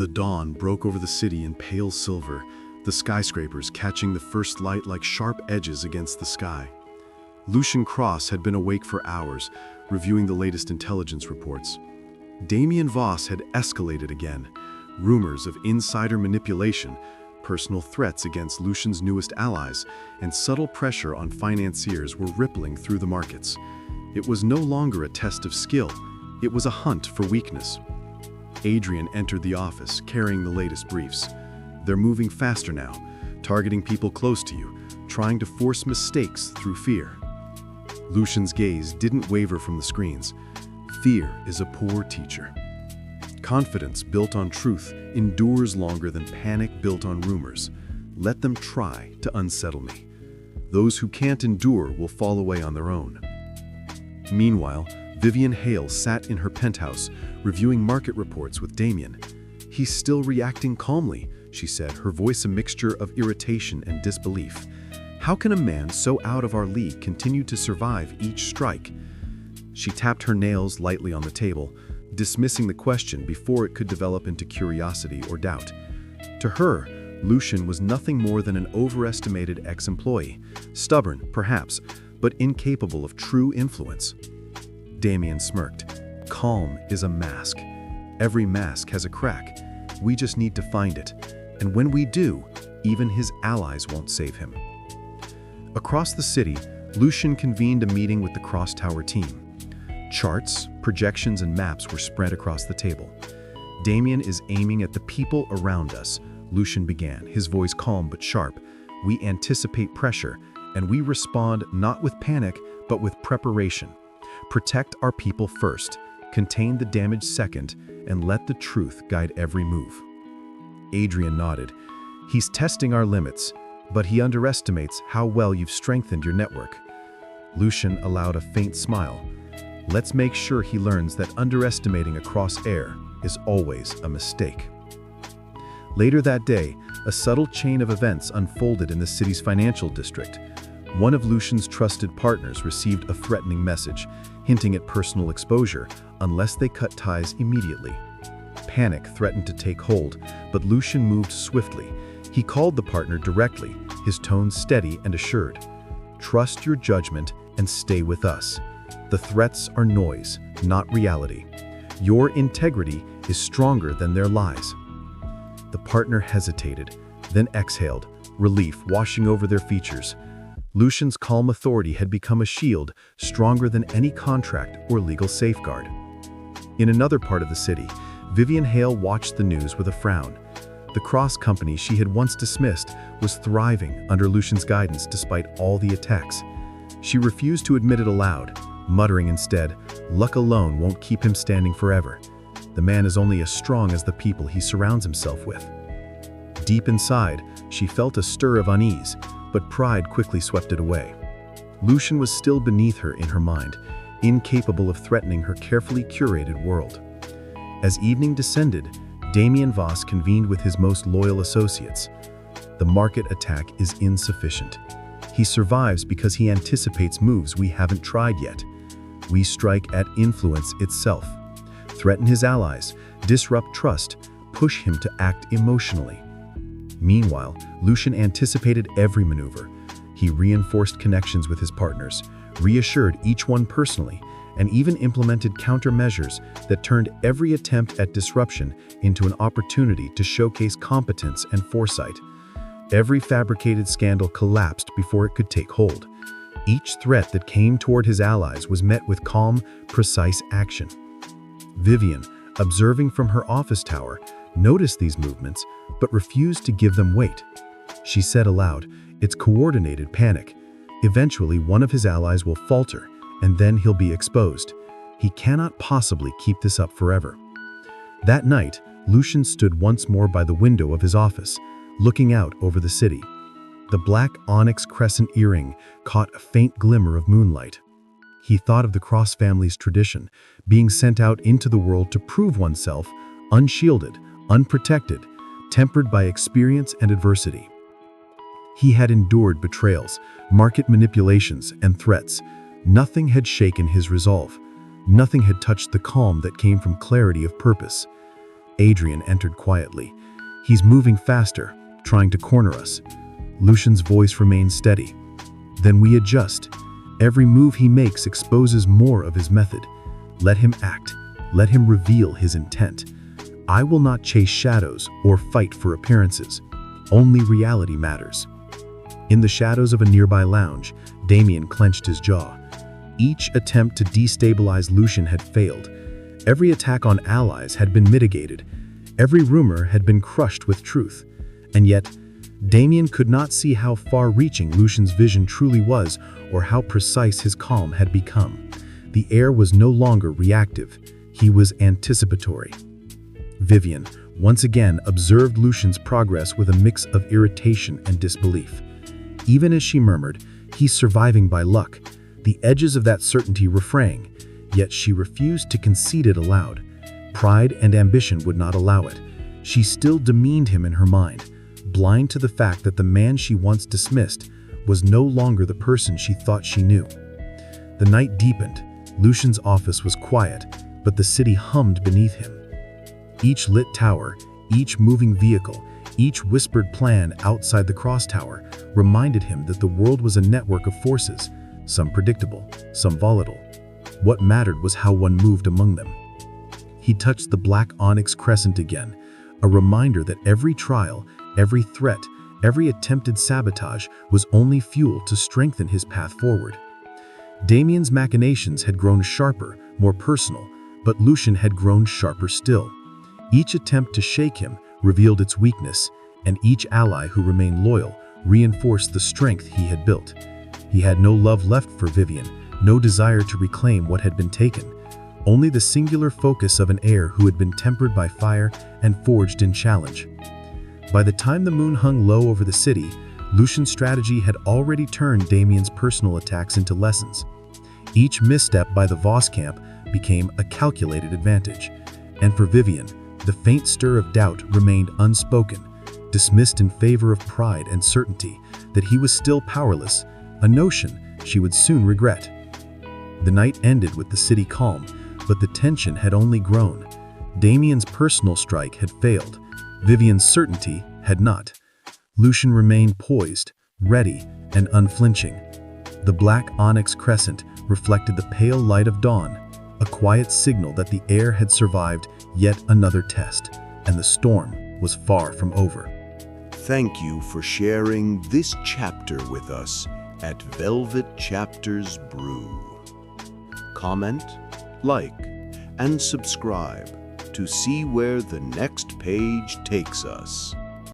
The dawn broke over the city in pale silver, the skyscrapers catching the first light like sharp edges against the sky. Lucien Cross had been awake for hours, reviewing the latest intelligence reports. Damien Voss had escalated again. Rumors of insider manipulation, personal threats against Lucien's newest allies, and subtle pressure on financiers were rippling through the markets. It was no longer a test of skill, it was a hunt for weakness. Adrian entered the office, carrying the latest briefs. They're moving faster now, targeting people close to you, trying to force mistakes through fear. Lucien's gaze didn't waver from the screens. Fear is a poor teacher. Confidence built on truth endures longer than panic built on rumors. Let them try to unsettle me. Those who can't endure will fall away on their own. Meanwhile, Vivian Hale sat in her penthouse, reviewing market reports with Damien. "He's still reacting calmly," she said, her voice a mixture of irritation and disbelief. "How can a man so out of our league continue to survive each strike?" She tapped her nails lightly on the table, dismissing the question before it could develop into curiosity or doubt. To her, Lucien was nothing more than an overestimated ex-employee, stubborn, perhaps, but incapable of true influence. Damien smirked. "Calm is a mask. Every mask has a crack. We just need to find it. And when we do, even his allies won't save him." Across the city, Lucien convened a meeting with the Cross Tower team. Charts, projections, and maps were spread across the table. "Damien is aiming at the people around us," Lucien began, his voice calm but sharp. "We anticipate pressure, and we respond not with panic, but with preparation. Protect our people first, contain the damage second, and let the truth guide every move." Adrian nodded. "He's testing our limits, but he underestimates how well you've strengthened your network." Lucien allowed a faint smile. "Let's make sure he learns that underestimating across Heir is always a mistake." Later that day, a subtle chain of events unfolded in the city's financial district. One of Lucien's trusted partners received a threatening message, hinting at personal exposure unless they cut ties immediately. Panic threatened to take hold, but Lucien moved swiftly. He called the partner directly, his tone steady and assured. "Trust your judgment and stay with us. The threats are noise, not reality. Your integrity is stronger than their lies." The partner hesitated, then exhaled, relief washing over their features. Lucien's calm authority had become a shield stronger than any contract or legal safeguard. In another part of the city, Vivian Hale watched the news with a frown. The Cross company she had once dismissed was thriving under Lucien's guidance despite all the attacks. She refused to admit it aloud, muttering instead, "Luck alone won't keep him standing forever. The man is only as strong as the people he surrounds himself with." Deep inside, she felt a stir of unease, but pride quickly swept it away. Lucien was still beneath her in her mind, incapable of threatening her carefully curated world. As evening descended, Damien Voss convened with his most loyal associates. "The market attack is insufficient. He survives because he anticipates moves we haven't tried yet. We strike at influence itself. Threaten his allies, disrupt trust, push him to act emotionally." Meanwhile, Lucien anticipated every maneuver. He reinforced connections with his partners, reassured each one personally, and even implemented countermeasures that turned every attempt at disruption into an opportunity to showcase competence and foresight. Every fabricated scandal collapsed before it could take hold. Each threat that came toward his allies was met with calm, precise action. Vivian, observing from her office tower, noticed these movements, but refused to give them weight. She said aloud, "It's coordinated panic. Eventually, one of his allies will falter, and then he'll be exposed. He cannot possibly keep this up forever." That night, Lucien stood once more by the window of his office, looking out over the city. The black onyx crescent earring caught a faint glimmer of moonlight. He thought of the Cross family's tradition, being sent out into the world to prove oneself, unshielded, unprotected, tempered by experience and adversity. He had endured betrayals, market manipulations, and threats. Nothing had shaken his resolve. Nothing had touched the calm that came from clarity of purpose. Adrian entered quietly. "He's moving faster, trying to corner us." Lucien's voice remained steady. "Then we adjust. Every move he makes exposes more of his method. Let him act. Let him reveal his intent. I will not chase shadows or fight for appearances. Only reality matters." In the shadows of a nearby lounge, Damien clenched his jaw. Each attempt to destabilize Lucien had failed. Every attack on allies had been mitigated. Every rumor had been crushed with truth. And yet, Damien could not see how far-reaching Lucien's vision truly was, or how precise his calm had become. The Heir was no longer reactive. He was anticipatory. Vivian, once again, observed Lucien's progress with a mix of irritation and disbelief. Even as she murmured, "He's surviving by luck," the edges of that certainty were fraying, yet she refused to concede it aloud. Pride and ambition would not allow it. She still demeaned him in her mind, blind to the fact that the man she once dismissed was no longer the person she thought she knew. The night deepened. Lucien's office was quiet, but the city hummed beneath him. Each lit tower, each moving vehicle, each whispered plan outside the cross tower reminded him that the world was a network of forces, some predictable, some volatile. What mattered was how one moved among them. He touched the black onyx crescent again, a reminder that every trial, every threat, every attempted sabotage was only fuel to strengthen his path forward. Damien's machinations had grown sharper, more personal, but Lucien had grown sharper still. Each attempt to shake him revealed its weakness, and each ally who remained loyal reinforced the strength he had built. He had no love left for Vivian, no desire to reclaim what had been taken, only the singular focus of an heir who had been tempered by fire and forged in challenge. By the time the moon hung low over the city, Lucien's strategy had already turned Damien's personal attacks into lessons. Each misstep by the Voss camp became a calculated advantage, and for Vivian, the faint stir of doubt remained unspoken, dismissed in favor of pride and certainty that he was still powerless, a notion she would soon regret. The night ended with the city calm, but the tension had only grown. Damien's personal strike had failed. Vivian's certainty had not. Lucien remained poised, ready, and unflinching. The black onyx crescent reflected the pale light of dawn, a quiet signal that the Heir had survived yet another test, and the storm was far from over. Thank you for sharing this chapter with us at Velvet Chapters Brew. Comment, like, and subscribe to see where the next page takes us.